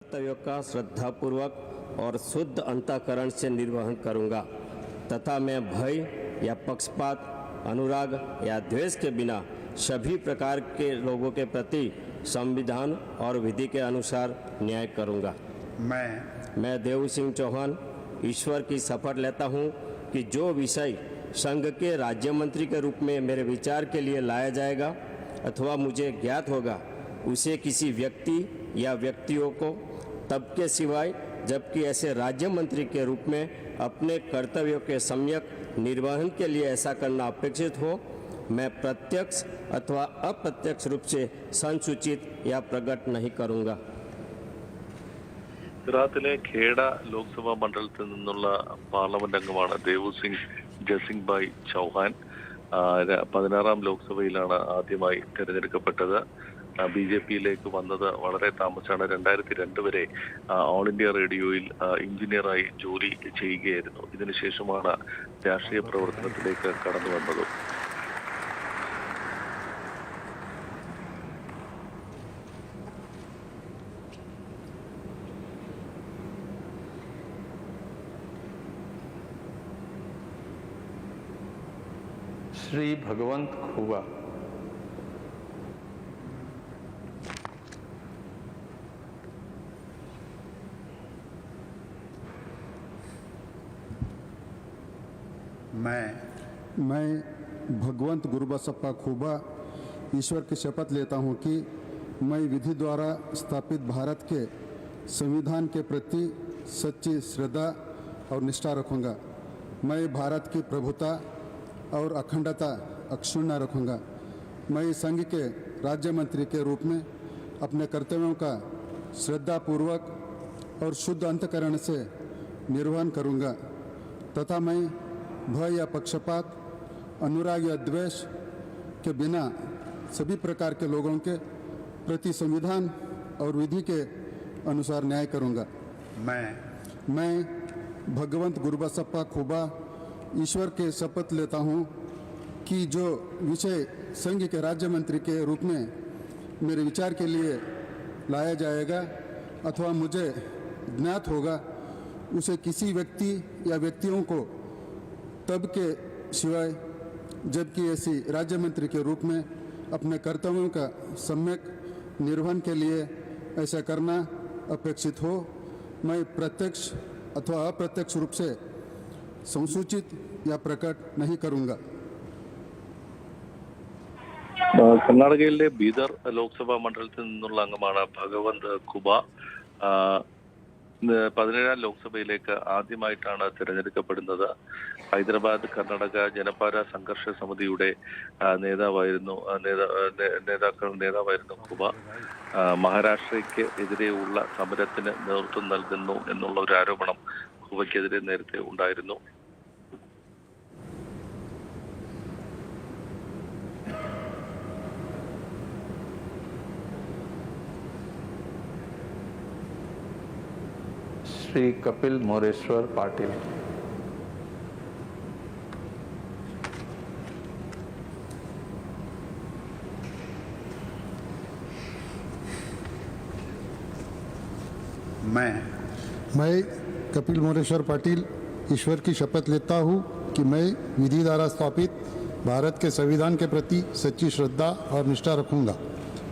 कर्तव्यों का श्रद्धापूर्वक और शुद्ध अंतःकरण से निर्वहन करूंगा तथा मैं भय या पक्षपात, अनुराग या द्वेष के बिना सभी प्रकार के लोगों के प्रति संविधान और विधि के अनुसार न्याय करूंगा। मैं देव सिंह चौहान ईश्वर की शपथ लेता हूं कि जो विषय संघ के राज्य मंत्री के रूप में मेरे विचार के लिए लाया जाएगा अथवा मुझे ज्ञात होगा उसे किसी व्यक्ति या व्यक्तियों को तब के सिवाय जबकि ऐसे राज्य मंत्री के रूप में अपने कर्तव्यों के सम्यक निर्वहन के लिए ऐसा करना अपेक्षित हो, मैं प्रत्यक्ष अथवा अप्रत्यक्ष रूप से संसूचित या प्रकट नहीं करूंगा। ഗുജറാത്തിലെ ഖേഡ ലോക്സഭാ മണ്ഡലത്തിൽ നിന്നുള്ള പാർലമെന്റ് അംഗമാണ് ദേവു സിംഗ് ജസിംഗ് ഭായ് ചൗഹാൻ. 16ാം ലോക്സഭയിലാണ് ആദ്യമായി തിരഞ്ഞെടുക്കപ്പെട്ടത്. BJP-യിലേക്ക് വന്നത് വളരെ താമസിച്ചാണ്. 2002 വരെ ഓൾ ഇന്ത്യ റേഡിയോയിൽ എഞ്ചിനീയറായി ജോലി ചെയ്യുകയായിരുന്നു. ഇതിനുശേഷമാണ് രാഷ്ട്രീയ പ്രവർത്തനത്തിലേക്ക് കടന്നു വന്നത്. श्री भगवंत खुबा। मैं भगवंत गुरुबसप्पा खुबा ईश्वर की शपथ लेता हूं कि मैं विधि द्वारा स्थापित भारत के संविधान के प्रति सच्ची श्रद्धा और निष्ठा रखूंगा। मैं भारत की प्रभुता और अखंडता अक्षुण्ण रखूंगा। मैं संघ के राज्य मंत्री के रूप में अपने कर्तव्यों का श्रद्धापूर्वक और शुद्ध अंतःकरण से निर्वहन करूंगा तथा मैं भय या पक्षपात, अनुराग या द्वेष के बिना सभी प्रकार के लोगों के प्रति संविधान और विधि के अनुसार न्याय करूंगा। मैं भगवंत गुरुबसप्पा खुबा ईश्वर के शपथ लेता हूं कि जो विषय संघ के राज्य मंत्री के रूप में मेरे विचार के लिए लाया जाएगा अथवा मुझे ज्ञात होगा उसे किसी व्यक्ति या व्यक्तियों को तब के सिवाय जबकि ऐसी राज्य मंत्री के रूप में अपने कर्तव्यों का सम्यक निर्वहन के लिए ऐसा करना अपेक्षित हो, मैं प्रत्यक्ष अथवा अप्रत्यक्ष रूप से संसूचित या प्रकट नहीं करूंगा। കർണാടകയിലെ ബീദർ ലോക്സഭാ മണ്ഡലത്തിൽ നിന്നുള്ള അംഗമാണ് ഭഗവന്ത് ഖുബ. 17ാം ലോക്സഭയിലേക്ക് ആദ്യമായിട്ടാണ് തിരഞ്ഞെടുക്കപ്പെടുന്നത്. ഹൈദരാബാദ് കർണാടക ജനപാര സംഘർഷ സമിതിയുടെ നേതാവായിരുന്നു ഖുബ. മഹാരാഷ്ട്രയ്ക്ക് എതിരെയുള്ള സമരത്തിന് നേതൃത്വം നൽകുന്നു എന്നുള്ള ഒരു ആരോപണം ഖുബയ്ക്കെതിരെ നേരത്തെ ഉണ്ടായിരുന്നു. श्री कपिल मोरेश्वर पाटिल। मैं कपिल मोरेश्वर पाटिल ईश्वर की शपथ लेता हूं कि मैं विधि द्वारा स्थापित भारत के संविधान के प्रति सच्ची श्रद्धा और निष्ठा रखूंगा।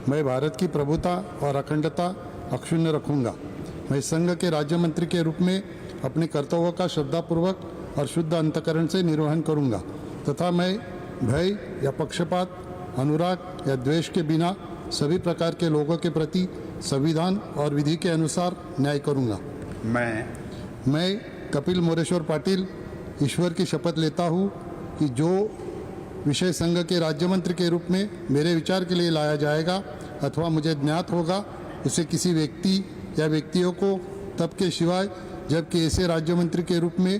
मैं भारत की प्रभुता और अखंडता अक्षुण्ण रखूंगा। मैं संघ के राज्य मंत्री के रूप में अपने कर्तव्यों का श्रद्धापूर्वक और शुद्ध अंतःकरण से निर्वहन करूंगा तथा मैं भय या पक्षपात, अनुराग या द्वेष के बिना सभी प्रकार के लोगों के प्रति संविधान और विधि के अनुसार न्याय करूंगा। मैं कपिल मोरेश्वर पाटिल ईश्वर की शपथ लेता हूं कि जो विषय संघ के राज्य मंत्री के रूप में मेरे विचार के लिए लाया जाएगा अथवा मुझे ज्ञात होगा उसे किसी व्यक्ति या व्यक्तियों को तब के सिवाय जबकि ऐसे राज्य मंत्री के रूप में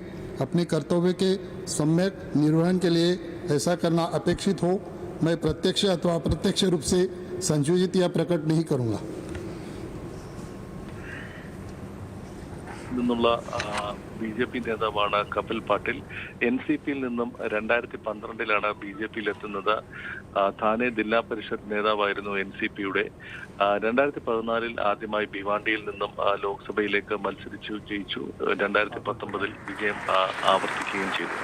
अपने कर्तव्य के सम्यक निर्वहन के लिए ऐसा करना अपेक्षित हो, मैं प्रत्यक्ष अथवा अप्रत्यक्ष रूप से संशोधित या प्रकट नहीं करूंगा। നിന്നുള്ള BJP നേതാവാണ് കപിൽ പാട്ടിൽ. NCPയിൽ നിന്നും 2012 BJPയിൽ എത്തുന്നത്. താനെ ജില്ലാ പരിഷത്ത് നേതാവായിരുന്നു NCPയുടെ. 2014 ആദ്യമായി ഭിവാണ്ടിയിൽ നിന്നും ലോക്സഭയിലേക്ക് മത്സരിച്ചു ജയിച്ചു. 2019 വിജയം ആവർത്തിക്കുകയും ചെയ്തു.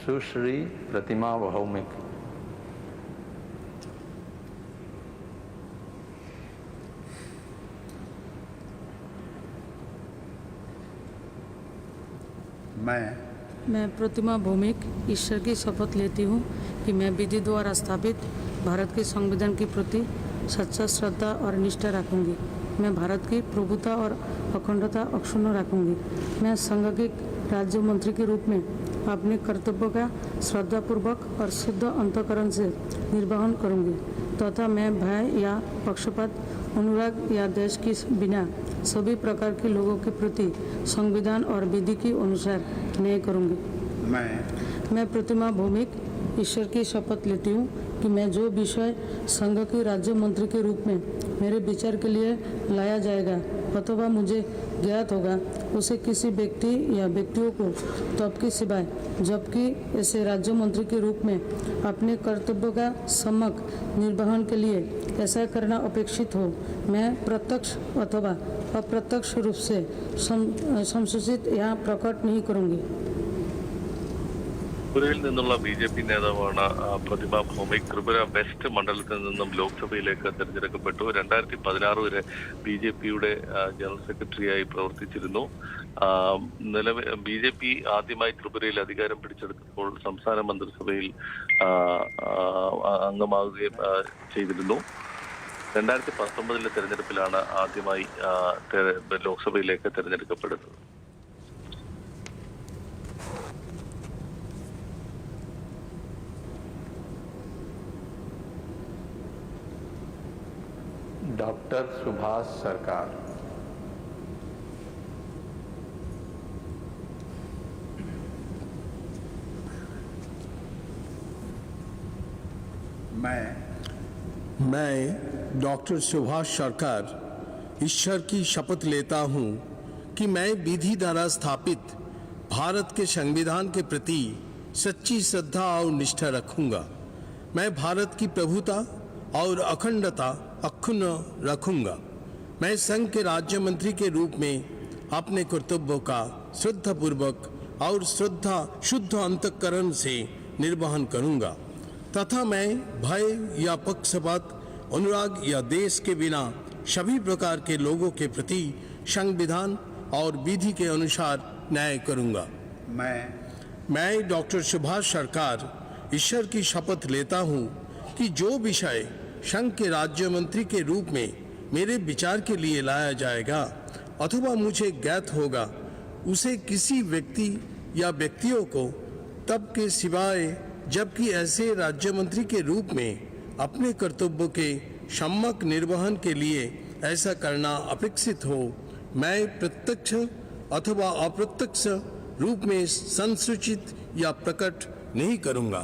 सुश्री प्रतिमा भौमिक। मैं प्रतिमा भौमिक ईश्वर की शपथ लेती हूँ कि मैं विधि द्वारा स्थापित भारत के संविधान के प्रति सच्चा श्रद्धा और निष्ठा रखूंगी। मैं भारत की प्रभुता और अखंडता अक्षुण्ण रखूंगी। मैं संघ के राज्य मंत्री के रूप में अपने कर्तव्य का श्रद्धापूर्वक और शुद्ध अंतःकरण से निर्वहन करूंगी तथा मैं भय या पक्षपात, अनुराग या देश के बिना सभी प्रकार के लोगों के प्रति संविधान और विधि के अनुसार न्याय करूंगी। मैं प्रतिमा भौमिक ईश्वर की शपथ लेती हूँ कि मैं जो विषय संघ के राज्य मंत्री के रूप में मेरे विचार के लिए लाया जाएगा अथवा मुझे ज्ञात होगा उसे किसी व्यक्ति या व्यक्तियों को तब के सिवाय जबकि ऐसे राज्य मंत्री के रूप में अपने कर्तव्य का सम्यक निर्वहन के लिए ऐसा करना अपेक्षित हो मैं प्रत्यक्ष अथवा अप्रत्यक्ष रूप से संसूचित या प्रकट नहीं करूंगी। ത്രിപുരയിൽ നിന്നുള്ള BJP നേതാവാണ് പ്രതിമ ഭൗമിക്. ത്രിപുര വെസ്റ്റ് മണ്ഡലത്തിൽ നിന്നും ലോക്സഭയിലേക്ക് തെരഞ്ഞെടുക്കപ്പെട്ടു. 2016 വരെ BJPയുടെ ജനറൽ സെക്രട്ടറിയായി പ്രവർത്തിച്ചിരുന്നു. BJP ആദ്യമായി ത്രിപുരയിൽ അധികാരം പിടിച്ചെടുത്തപ്പോൾ സംസ്ഥാന മന്ത്രിസഭയിൽ അംഗമാവുകയും ചെയ്തിരുന്നു. 2019 തെരഞ്ഞെടുപ്പിലാണ് ആദ്യമായി ലോക്സഭയിലേക്ക് തെരഞ്ഞെടുക്കപ്പെടുന്നത്. डॉक्टर सुभाष सरकार। मैं डॉक्टर सुभाष सरकार ईश्वर की शपथ लेता हूँ कि मैं विधि द्वारा स्थापित भारत के संविधान के प्रति सच्ची श्रद्धा और निष्ठा रखूंगा। मैं भारत की प्रभुता और अखंडता अक्षुण्ण रखूंगा। मैं संघ के राज्य मंत्री के रूप में अपने कर्तव्यों का श्रद्धापूर्वक और शुद्ध अंतःकरण से निर्वहन करूंगा तथा मैं भय या पक्षपात, अनुराग या देश के बिना सभी प्रकार के लोगों के प्रति संविधान और विधि के अनुसार न्याय करूंगा। मैं डॉक्टर सुभाष सरकार ईश्वर की शपथ लेता हूं कि जो विषय संघ के राज्य मंत्री के रूप में मेरे विचार के लिए लाया जाएगा अथवा मुझे ज्ञात होगा उसे किसी व्यक्ति या व्यक्तियों को तब के सिवाय जबकि ऐसे राज्य मंत्री के रूप में अपने कर्तव्यों के सम्यक निर्वहन के लिए ऐसा करना अपेक्षित हो मैं प्रत्यक्ष अथवा अप्रत्यक्ष रूप में संसूचित या प्रकट नहीं करूंगा।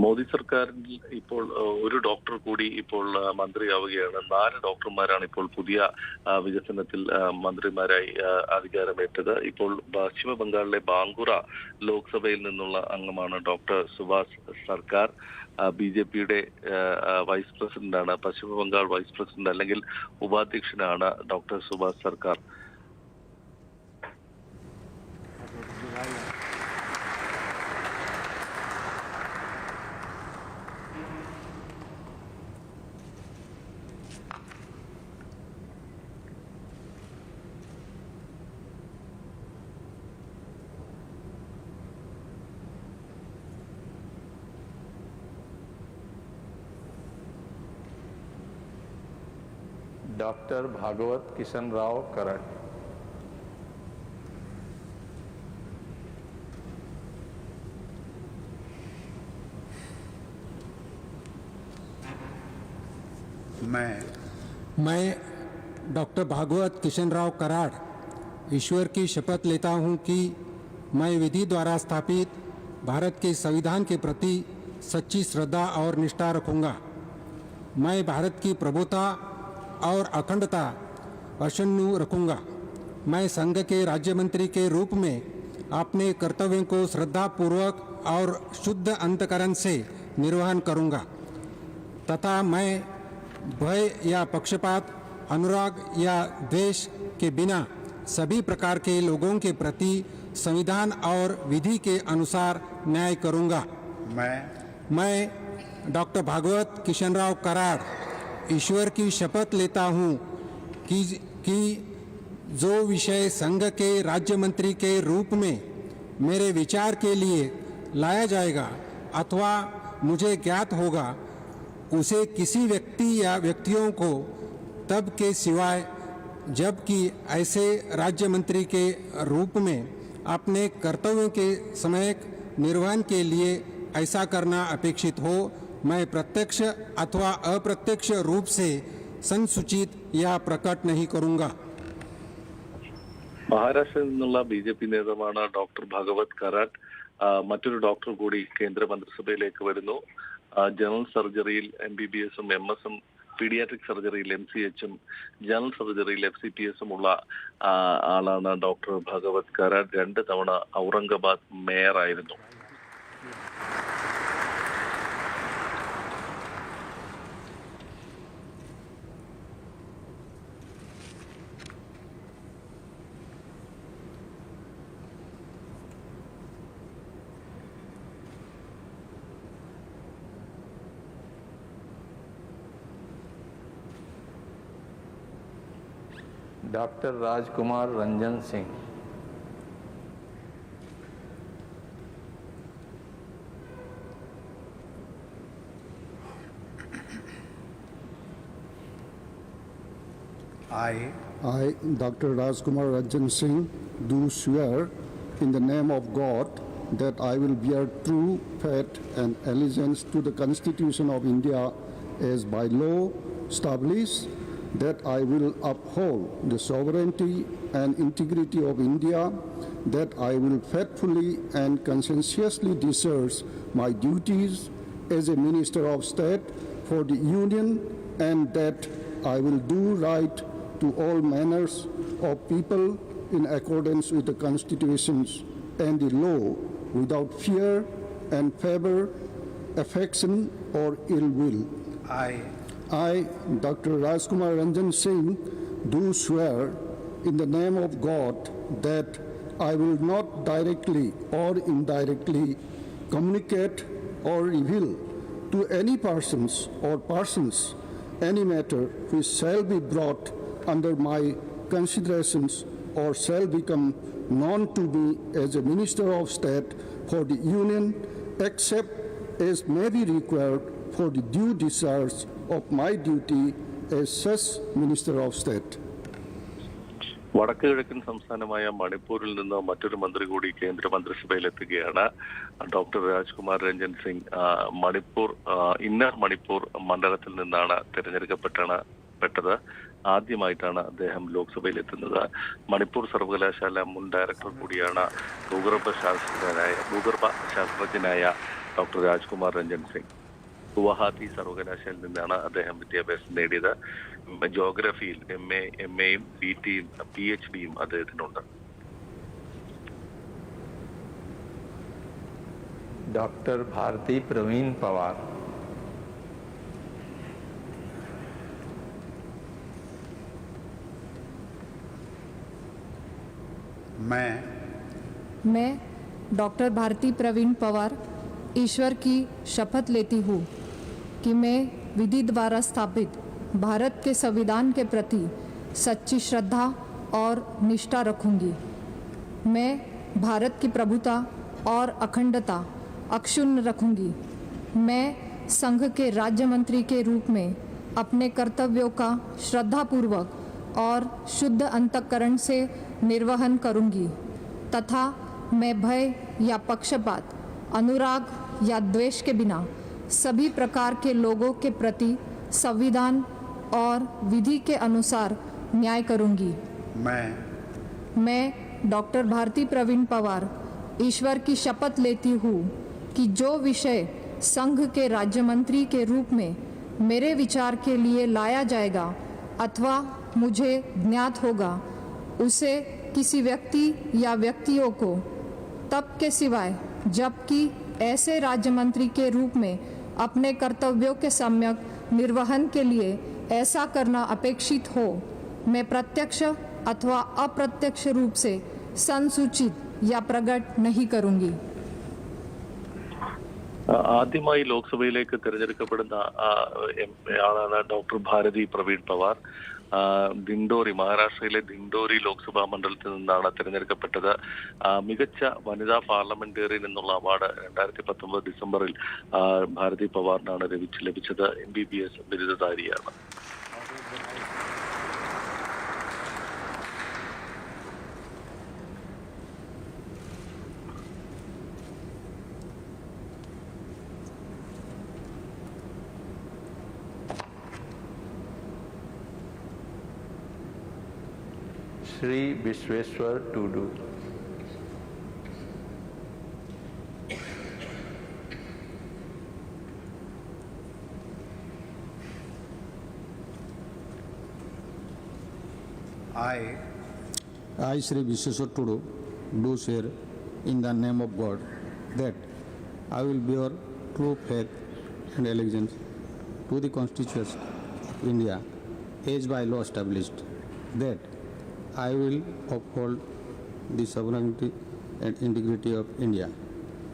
മോദി സർക്കാരിൽ ഇപ്പോൾ ഒരു ഡോക്ടർ കൂടി ഇപ്പോൾ മന്ത്രിയാവുകയാണ്. 4 ഡോക്ടർമാരാണ് ഇപ്പോൾ പുതിയ വികസനത്തിൽ മന്ത്രിമാരായി അധികാരമേറ്റത്. ഇപ്പോൾ പശ്ചിമ ബംഗാളിലെ ബാങ്കുറ ലോക്സഭയിൽ നിന്നുള്ള അംഗമാണ് ഡോക്ടർ സുഭാഷ് സർക്കാർ. BJPയുടെ വൈസ് പ്രസിഡന്റാണ്. പശ്ചിമ ബംഗാൾ വൈസ് പ്രസിഡന്റ് അല്ലെങ്കിൽ ഉപാധ്യക്ഷനാണ് ഡോക്ടർ സുഭാഷ് സർക്കാർ. डॉक्टर भागवत किशन राव करट। मैं डॉक्टर भागवत किशनराव कराड़ ईश्वर की शपथ लेता हूँ कि मैं विधि द्वारा स्थापित भारत के संविधान के प्रति सच्ची श्रद्धा और निष्ठा रखूँगा। मैं भारत की प्रभुता और अखंडता अक्षुण्ण रखूँगा। मैं संघ के राज्य मंत्री के रूप में अपने कर्तव्यों को श्रद्धापूर्वक और शुद्ध अंतकरण से निर्वहन करूँगा तथा मैं भय या पक्षपात, अनुराग या द्वेष के बिना सभी प्रकार के लोगों के प्रति संविधान और विधि के अनुसार न्याय करूँगा। मैं डॉक्टर भागवत किशनराव कराड़ ईश्वर की शपथ लेता हूँ कि जो विषय संघ के राज्य मंत्री के रूप में मेरे विचार के लिए लाया जाएगा अथवा मुझे ज्ञात होगा, उसे किसी व्यक्ति या व्यक्तियों को तब के सिवाय जबकि ऐसे राज्य मंत्री के रूप में अपने कर्तव्यों के समय निर्वहन के लिए ऐसा करना अपेक्षित हो, मैं प्रत्यक्ष अथवा अप्रत्यक्ष रूप से संसूचित या प्रकट नहीं करूँगा। മഹാരാഷ്ട്രയിൽ നിന്നുള്ള BJP നേതാവാണ് ഡോക്ടർ ഭാഗവത് കരാട്ട്. മറ്റൊരു ഡോക്ടർ കൂടി കേന്ദ്ര മന്ത്രിസഭയിലേക്ക് വരുന്നു. ജനറൽ സർജറിയിൽ MBBS-ഉം MS-ഉം പീഡിയാട്രിക് സർജറിയിൽ MCH-ഉം ജനറൽ സർജറിയിൽ FCPS-ഉം ഉള്ള ആളാണ് ഡോക്ടർ ഭാഗവത് കരാട്ട്. 2 തവണ ഔറംഗാബാദ് മേയറായിരുന്നു. Doctor Rajkumar Ranjan Singh. I, Dr. Rajkumar Ranjan Singh, do swear in the name of God that I will bear true faith and allegiance to the Constitution of India as by law established, that I will uphold the sovereignty and integrity of India, that I will faithfully and conscientiously discharge my duties as a Minister of State for the Union, and that I will do right to all manners of people in accordance with the constitutions and the law, without fear and favor, affection or ill will. I, Dr. Rajkumar Ranjan Singh, do swear in the name of God that I will not directly or indirectly communicate or reveal to any persons or persons any matter which shall be brought under my considerations or shall become known to me as a Minister of State for the Union, except as may be required for the due discharge of my duty as such Minister of State. വടക്ക് കിഴക്കൻ സംസ്ഥാനമായ മണിപ്പൂരിൽ നിന്ന് മറ്റൊരു മന്ത്രി കൂടി കേന്ദ്ര മന്ത്രിസഭയിലെത്തുകയാണ്. Doctor Rajkumar Ranjan Singh Manipur inner Manipur മണ്ഡലത്തിൽ നിന്നാണ് തിരഞ്ഞെടുക്കപ്പെട്ടത്. ആദ്യമായിട്ടാണ് അദ്ദേഹം ലോക്സഭയിലെത്തുന്നത്. മണിപ്പൂർ സർവകലാശാല മുൻ ഡയറക്ടർ കൂടിയാണ് ഭൂഗർഭ ശാസ്ത്രജ്ഞനായ ഡോക്ടർ രാജ്കുമാർ രഞ്ജൻ സിംഗ്. ഗുവാഹത്തി സർവകലാശാലയിൽ നിന്നാണ് അദ്ദേഹം വിദ്യാഭ്യാസം നേടിയത്. ജോഗ്രഫിയിൽ MA-യും BT-യും PhD-യും അദ്ദേഹത്തിനുണ്ട്. डॉक्टर भारती प्रवीण पवार। मैं डॉक्टर भारती प्रवीण पवार ईश्वर की शपथ लेती हूँ कि मैं विधि द्वारा स्थापित भारत के संविधान के प्रति सच्ची श्रद्धा और निष्ठा रखूँगी। मैं भारत की प्रभुता और अखंडता अक्षुण्ण रखूँगी। मैं संघ के राज्य मंत्री के रूप में अपने कर्तव्यों का श्रद्धापूर्वक और शुद्ध अंतःकरण से निर्वहन करूँगी तथा मैं भय या पक्षपात, अनुराग या द्वेष के बिना सभी प्रकार के लोगों के प्रति संविधान और विधि के अनुसार न्याय करूंगी। मैं डॉक्टर भारती प्रवीण पवार ईश्वर की शपथ लेती हूँ कि जो विषय संघ के राज्य मंत्री के रूप में मेरे विचार के लिए लाया जाएगा अथवा मुझे ज्ञात होगा, उसे किसी व्यक्ति या व्यक्तियों को तब के सिवाय जबकि ऐसे राज्य मंत्री के रूप में अपने कर्तव्यों के सम्यक निर्वहन के लिए ऐसा करना अपेक्षित हो, मैं प्रत्यक्ष अथवा अप्रत्यक्ष रूप से संसूचित या प्रकट नहीं करूंगी। ആദ്യമായി ലോക്സഭയിലേക്ക് തിരഞ്ഞെടുക്കപ്പെടുന്ന ആളാണ് ഡോക്ടർ ഭാരതി പ്രവീൺ പവാർ. ദിണ്ടോറി, മഹാരാഷ്ട്രയിലെ ദിണ്ടോറി ലോക്സഭാ മണ്ഡലത്തിൽ നിന്നാണ് തിരഞ്ഞെടുക്കപ്പെട്ടത്. മികച്ച വനിതാ പാർലമെന്റേറിയൻ എന്നുള്ള അവാർഡ് 2019 ഡിസംബറിൽ ഭാരതി പവാറിനാണ് ലഭിച്ചത്. MBBS ബിരുദധാരിയാണ്. Shri Vishweshwar Tudu. I, Sri Vishweshwar Tudu, do swear in the name of God that I will bear true faith and allegiance to the Constitution of India as by law established, that I will uphold the sovereignty and integrity of India,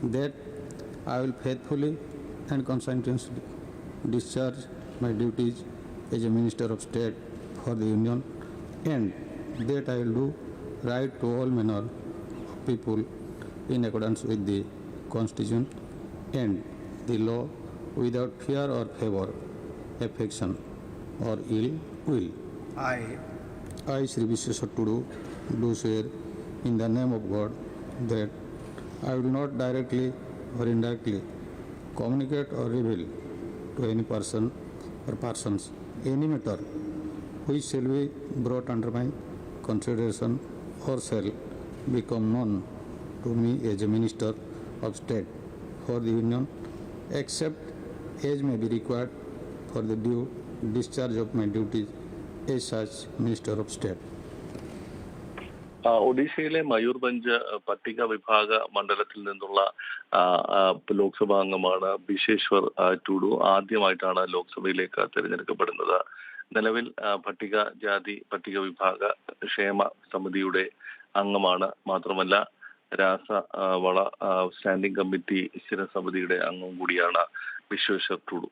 that I will faithfully and conscientiously discharge my duties as a Minister of State for the Union, and that I will do right to all manner of people in accordance with the Constitution and the law without fear or favor, affection or ill will. I, Sri Vishweshwar Tudu, do swear in the name of God that I will not directly or indirectly communicate or reveal to any person or persons any matter which shall be brought under my consideration or shall become known to me as a Minister of State for the Union, except as may be required for the due discharge of my duties as such Minister of State. ഒഡീഷയിലെ മയൂർഭഞ്ച് പട്ടിക വിഭാഗ മണ്ഡലത്തിൽ നിന്നുള്ള ലോക്സഭാ അംഗമാണ് ബിശേശ്വർ ടുഡു. ആദ്യമായിട്ടാണ് ലോക്സഭയിലേക്ക് തിരഞ്ഞെടുക്കപ്പെടുന്നത്. നിലവിൽ പട്ടിക വിഭാഗ ക്ഷേമ സമിതിയുടെ അംഗമാണ്. മാത്രമല്ല വള സ്റ്റാൻഡിംഗ് കമ്മിറ്റി സ്ഥിര സമിതിയുടെ അംഗം കൂടിയാണ് ബിശ്വേശ്വർ ടുഡു.